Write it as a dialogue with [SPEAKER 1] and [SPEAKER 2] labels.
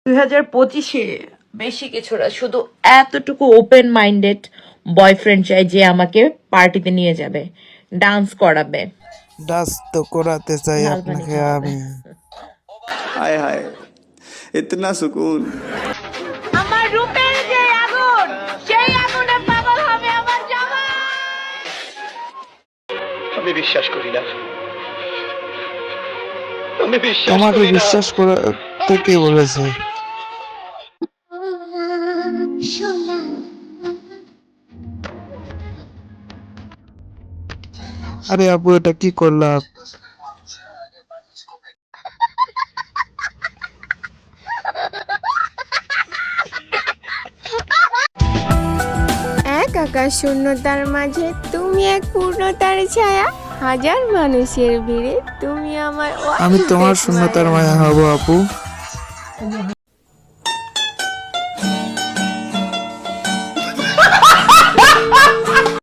[SPEAKER 1] 2025-এ বেশি কিছু না, শুধু এতটুকু ওপেন মাইন্ডেড বয়ফ্রেন্ড চাই যে আমাকে পার্টিতে নিয়ে যাবে, ডান্স করাবে।
[SPEAKER 2] ডান্স তো করাতে চাই
[SPEAKER 1] লাল পানি
[SPEAKER 2] আপনাকে
[SPEAKER 1] খাওয়াবে।
[SPEAKER 2] আমি।
[SPEAKER 3] हाय हाय इतना सुकून
[SPEAKER 1] আমার রূপের যে আগুন, সেই আগুনে পাগল হবে আমার জামাই।
[SPEAKER 4] আমি বিশ্বাস করি না, আমি বিশ্বাস
[SPEAKER 2] তোমাকে
[SPEAKER 4] করি না।
[SPEAKER 2] বিশ্বাস করতে কে বলেছে? আরে আপু, এটা কি করলাম?
[SPEAKER 5] এক আকাশ শূন্যতার মাঝে তুমি এক পূর্ণতার ছায়া, হাজার মানুষের ভিড়ে তুমি আমার
[SPEAKER 2] আমি তোমার
[SPEAKER 5] অর্ধেক
[SPEAKER 2] শূন্যতার
[SPEAKER 5] মায়া।
[SPEAKER 2] মায়া হব আপু।